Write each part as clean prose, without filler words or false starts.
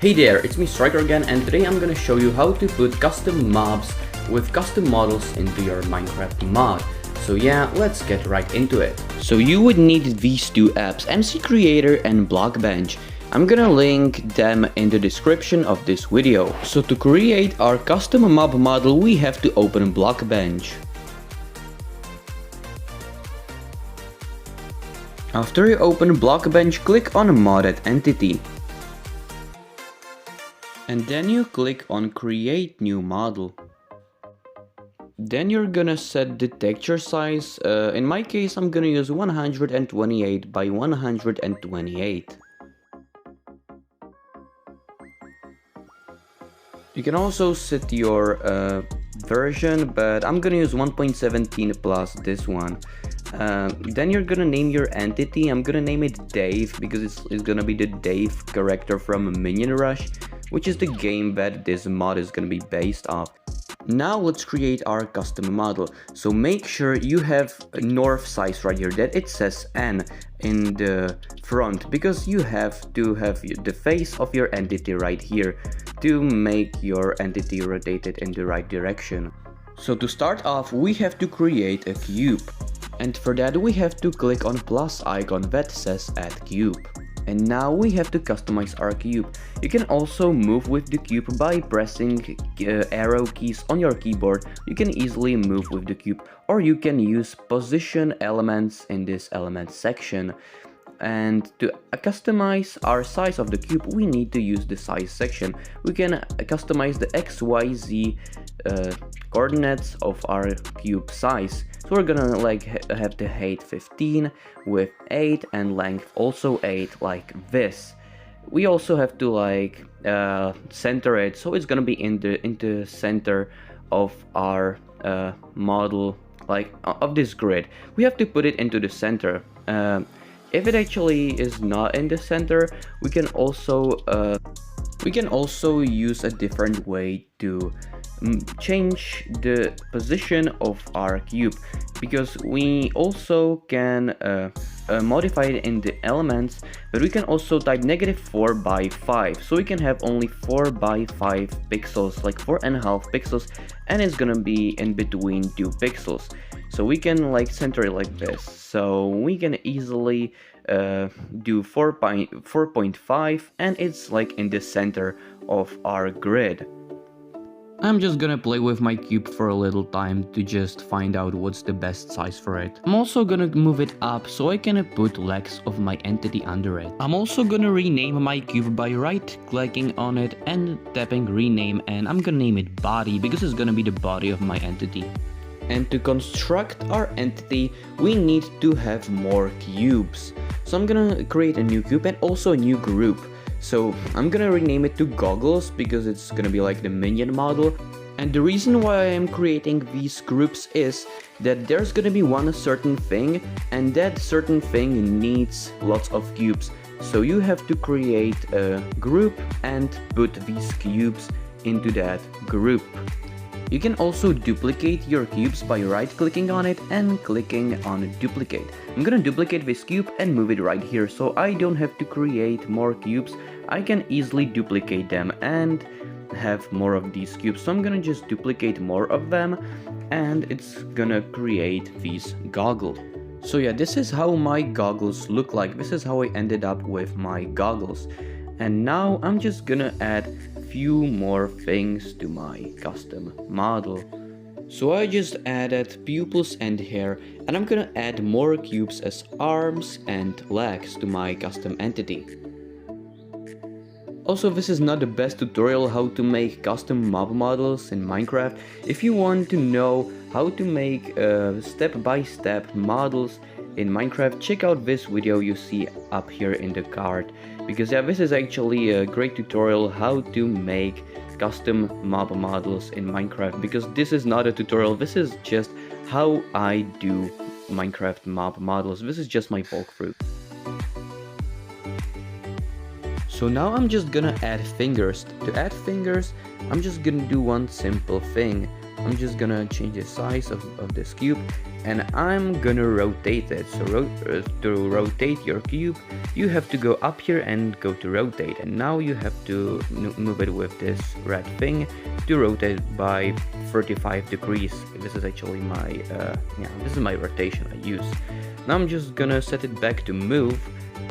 Hey there, it's me Striker again, and today I'm gonna show you how to put custom mobs with custom models into your Minecraft mod. So yeah, let's get right into it. So you would need these two apps, MCreator and Blockbench. I'm gonna link them in the description of this video. So to create our custom mob model, we have to open Blockbench. After you open Blockbench, click on Modded Entity. And then you click on Create New Model. Then you're gonna set the texture size. In my case, I'm gonna use 128 by 128. You can also set your version, but I'm gonna use 1.17 plus this one. Then you're gonna name your entity. I'm gonna name it Dave because it's gonna be the Dave character from Minion Rush, which is the game that this mod is gonna be based off. Now let's create our custom model. So make sure you have a north size right here, that it says N in the front, because you have to have the face of your entity right here to make your entity rotated in the right direction. So to start off, we have to create a cube. And for that we have to click on plus icon that says add cube. And now we have to customize our cube. You can also move with the cube by pressing arrow keys on your keyboard. You can easily move with the cube, or you can use position elements in this element section. And to customize our size of the cube, we need to use the size section. We can customize the XYZ coordinates of our cube size. So we're gonna have the height 15, width 8, and length also 8, like this. We also have to center it, so it's gonna be in the center of our model, of this grid. We have to put it into the center. If it actually is not in the center, we can also use a different way to change the position of our cube, because we also can modify it in the elements, but we can also type -4 by 5, so we can have only 4 by 5 pixels, like 4.5 pixels, and it's gonna be in between 2 pixels. So we can center it like this, so we can easily do 4.5, and it's in the center of our grid. I'm just gonna play with my cube for a little time to just find out what's the best size for it. I'm also gonna move it up so I can put legs of my entity under it. I'm also gonna rename my cube by right clicking on it and tapping rename, and I'm gonna name it body because it's gonna be the body of my entity. And to construct our entity, we need to have more cubes. So I'm gonna create a new cube and also a new group. So I'm gonna rename it to Goggles because it's gonna be like the Minion model. And the reason why I am creating these groups is that there's gonna be one certain thing, and that certain thing needs lots of cubes. So you have to create a group and put these cubes into that group. You can also duplicate your cubes by right clicking on it and clicking on duplicate. I'm gonna duplicate this cube and move it right here, so I don't have to create more cubes. I can easily duplicate them and have more of these cubes. So I'm gonna just duplicate more of them, and it's gonna create these goggles. So yeah, this is how my goggles look like. This is how I ended up with my goggles. And now I'm just gonna add few more things to my custom model. So I just added pupils and hair, and I'm gonna add more cubes as arms and legs to my custom entity. Also, this is not the best tutorial how to make custom mob models in Minecraft. If you want to know how to make step-by-step models in Minecraft, check out this video you see up here in the card, because yeah, this is actually a great tutorial how to make custom mob models in Minecraft, because this is not a tutorial, this is just how I do Minecraft mob models. This is just my walkthrough. So now I'm just gonna add fingers. To add fingers, I'm just gonna do one simple thing. I'm just gonna change the size of this cube, and I'm gonna rotate it. So to rotate your cube, you have to go up here and go to rotate, and now you have to move it with this red thing to rotate by 35 degrees. This is actually my this is my rotation I use. Now I'm just gonna set it back to move,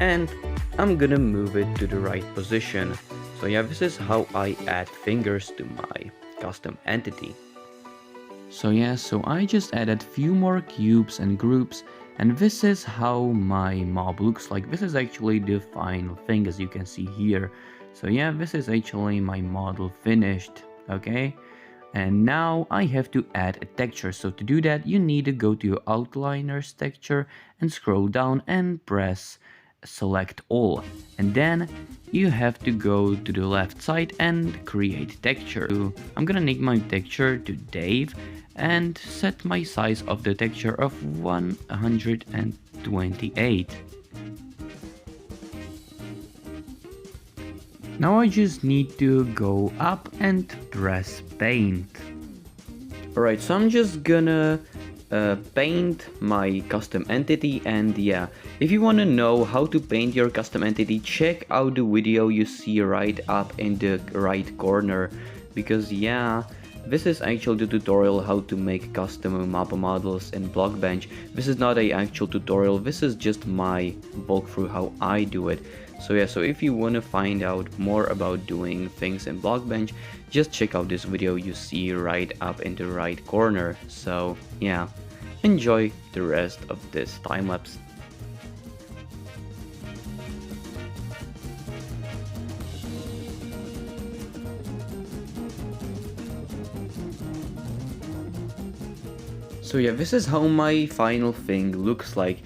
and I'm gonna move it to the right position. So yeah, this is how I add fingers to my custom entity. So yeah, so I just added few more cubes and groups, and this is how my mob looks like. This is actually the final thing, as you can see here. So yeah, this is actually my model finished, okay? And now I have to add a texture. So to do that, you need to go to your outliner's texture and scroll down and press select all, and then you have to go to the left side and create texture. So I'm gonna name my texture to Dave and set my size of the texture of 128. Now I just need to go up and press paint. Alright, so I'm just gonna paint my custom entity, and yeah, if you want to know how to paint your custom entity, check out the video you see right up in the right corner, because yeah, this is actually the tutorial how to make custom map models in Blockbench. This is not a actual tutorial, this is just my walkthrough how I do it. So yeah, so if you want to find out more about doing things in Blockbench, just check out this video you see right up in the right corner. So yeah, enjoy the rest of this time lapse. So yeah, this is how my final thing looks like.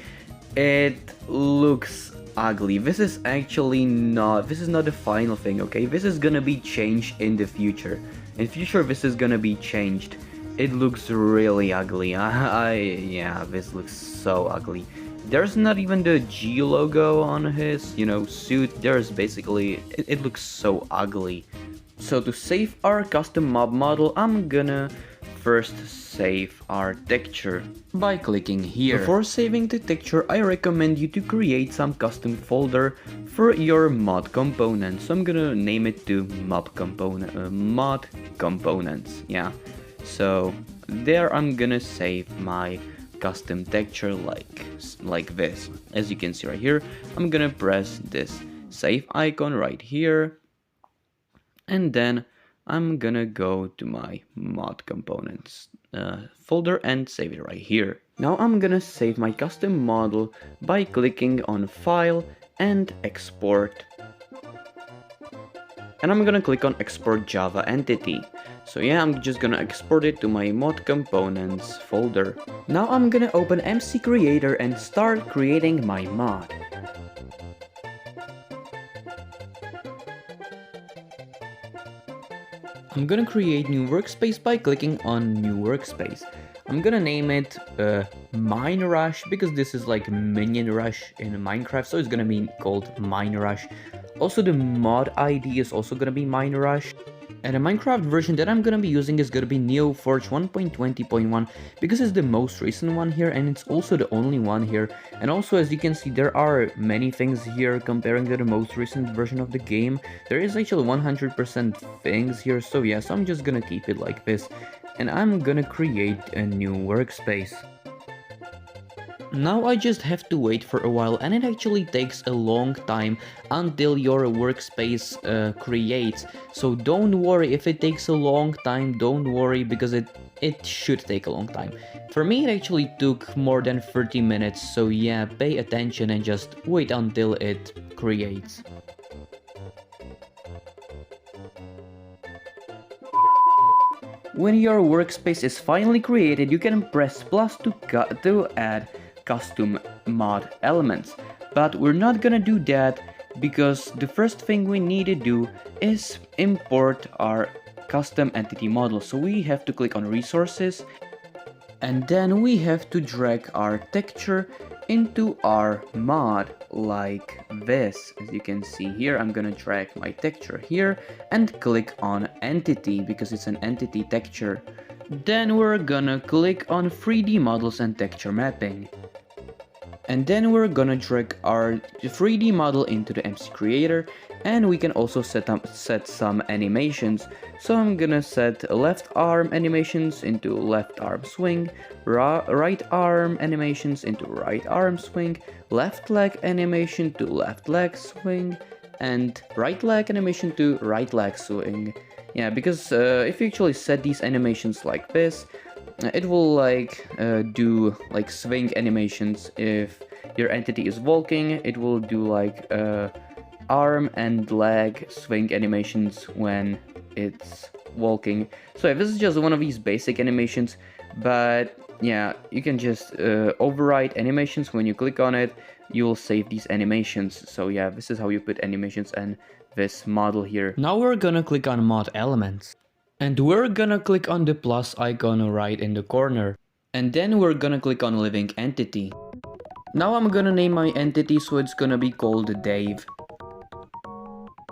It looks ugly. This is not the final thing, okay? This is gonna be changed in the future. In future, this is gonna be changed. It looks really ugly. Yeah, this looks so ugly. There's not even the G logo on his, suit. There's basically, it looks so ugly. So to save our custom mob model, I'm gonna first save our texture by clicking here. Before saving the texture, I recommend you to create some custom folder for your mod component. So I'm gonna name it to mod components. Yeah. So there I'm gonna save my custom texture like this. As you can see right here, I'm gonna press this save icon right here, and then I'm gonna go to my mod components folder and save it right here. Now I'm gonna save my custom model by clicking on file and export. And I'm gonna click on export Java entity. So yeah, I'm just gonna export it to my mod components folder. Now I'm gonna open MCreator and start creating my mod. I'm gonna create new workspace by clicking on new workspace. I'm gonna name it Minion Rush, because this is like Minion Rush in Minecraft, so it's gonna be called Minion Rush. Also, the mod ID is also gonna be Minion Rush. And the Minecraft version that I'm gonna be using is gonna be NeoForge 1.20.1, because it's the most recent one here, and it's also the only one here. And also, as you can see, there are many things here comparing to the most recent version of the game. There is actually 100% things here, so yes, I'm just gonna keep it like this. And I'm gonna create a new workspace. Now I just have to wait for a while, and it actually takes a long time until your workspace creates. So don't worry if it takes a long time, don't worry, because it should take a long time. For me, it actually took more than 30 minutes, so yeah, pay attention and just wait until it creates. When your workspace is finally created, you can press plus to add custom mod elements, but we're not gonna do that because the first thing we need to do is import our custom entity model. So we have to click on resources, and then we have to drag our texture into our mod like this. As you can see here, I'm gonna drag my texture here and click on entity because it's an entity texture. Then we're gonna click on 3D models and texture mapping. And then we're gonna drag our 3D model into the MCreator, and we can also set some animations. So I'm gonna set left arm animations into left arm swing, right arm animations into right arm swing, left leg animation to left leg swing, and right leg animation to right leg swing. Yeah, because if you actually set these animations like this, it will do like swing animations. If your entity is walking, it will do like arm and leg swing animations when it's walking. So yeah, this is just one of these basic animations, but yeah, you can just override animations. When you click on it, you will save these animations. So yeah, this is how you put animations and this model here. Now we're gonna click on mod elements. And we're gonna click on the plus icon right in the corner. And then we're gonna click on living entity. Now I'm gonna name my entity, so it's gonna be called Dave.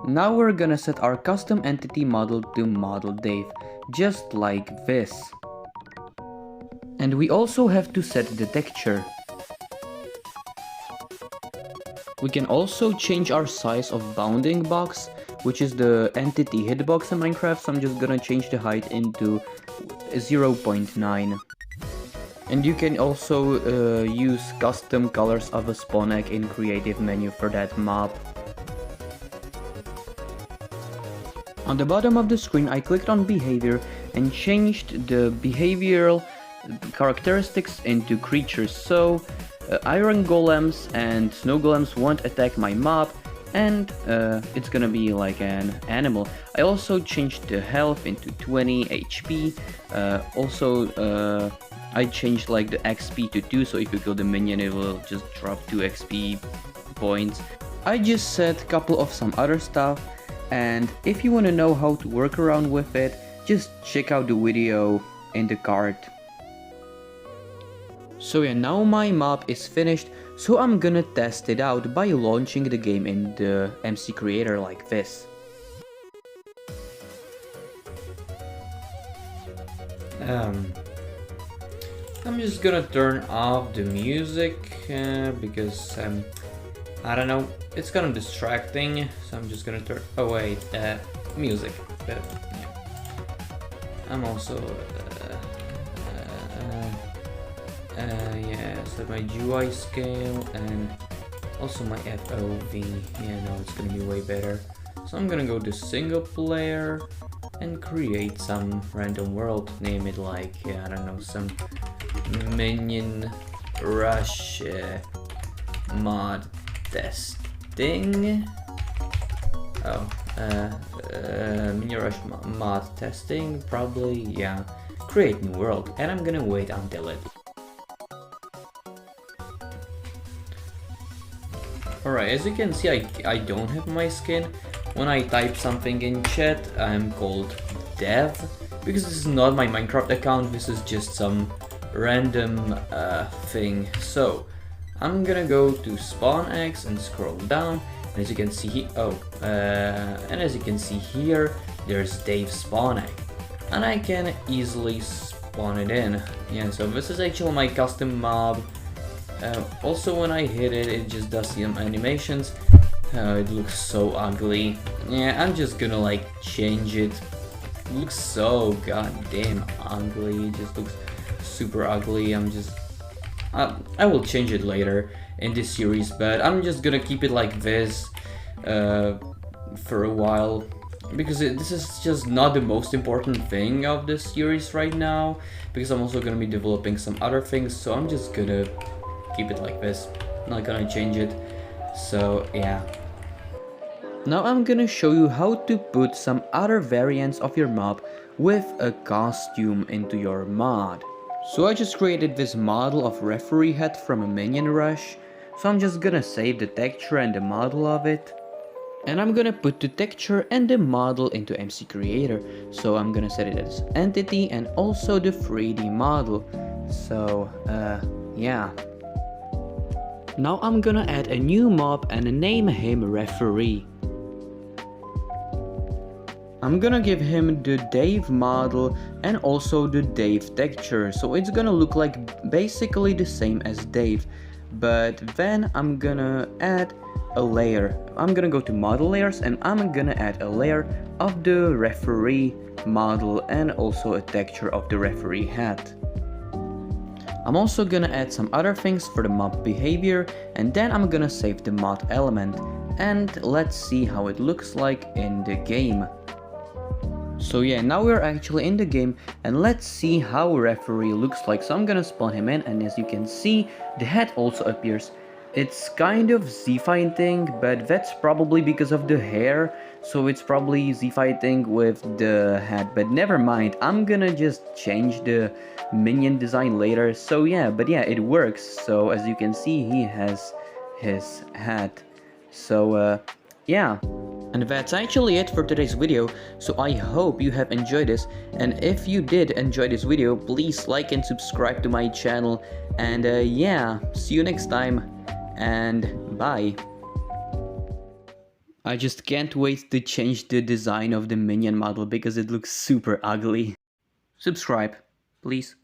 Now we're gonna set our custom entity model to model Dave, just like this. And we also have to set the texture. We can also change our size of bounding box, which is the entity hitbox in Minecraft, so I'm just gonna change the height into 0.9. And you can also use custom colors of a spawn egg in creative menu for that mob. On the bottom of the screen I clicked on behavior and changed the behavioral characteristics into creatures, so iron golems and snow golems won't attack my mob, and it's gonna be like an animal. I also changed the health into 20 HP. I changed like the XP to 2, so if you kill the minion it will just drop 2 XP points. I just set a couple of some other stuff, and if you want to know how to work around with it, just check out the video in the card. So yeah, now my mob is finished, so I'm gonna test it out by launching the game in the MCreator like this. I'm just gonna turn off the music because I don't know, it's kind of distracting, so I'm just gonna turn away music. But yeah, I'm also yeah, set my GUI scale and also my FOV. Yeah, no, it's gonna be way better. So I'm gonna go to single player and create some random world. Name it like, I don't know, some Minion Rush mod testing. Minion Rush mod testing, probably, yeah. Create new world, and I'm gonna wait until it. Alright, as you can see, I don't have my skin. When I type something in chat, I'm called Dev, because this is not my Minecraft account, this is just some random thing. So, I'm gonna go to spawn eggs and scroll down, and as you can see, here, there's Dave's spawn egg, and I can easily spawn it in. Yeah, so this is actually my custom mob. Also, when I hit it, it just does some animations. It looks so ugly. Yeah, I'm just gonna like change it. It looks so goddamn ugly. It just looks super ugly. I will change it later in this series, but I'm just gonna keep it like this for a while, because this is just not the most important thing of this series right now, because I'm also gonna be developing some other things, so I'm just gonna keep it like this, not gonna change it. So yeah. Now I'm gonna show you how to put some other variants of your mob with a costume into your mod. So I just created this model of referee head from a Minion Rush, so I'm just gonna save the texture and the model of it. And I'm gonna put the texture and the model into MCreator, so I'm gonna set it as entity and also the 3D model. So yeah. Now I'm gonna add a new mob and name him referee. I'm gonna give him the Dave model and also the Dave texture, so it's gonna look like basically the same as Dave. But then I'm gonna add a layer. I'm gonna go to model layers and I'm gonna add a layer of the referee model and also a texture of the referee hat. I'm also gonna add some other things for the mob behavior, and then I'm gonna save the mod element, and let's see how it looks like in the game. So yeah, now we're actually in the game, and let's see how referee looks like. So I'm gonna spawn him in, and as you can see, the head also appears. It's kind of Z-fighting, but that's probably because of the hair, so it's probably Z-fighting with the head, but never mind, I'm gonna just change the minion design later. So yeah, but yeah, it works. So as you can see, he has his hat. So yeah. And that's actually it for today's video, so I hope you have enjoyed this, and if you did enjoy this video, please like and subscribe to my channel, and yeah, see you next time, and bye. I just can't wait to change the design of the minion model because it looks super ugly. Subscribe, please.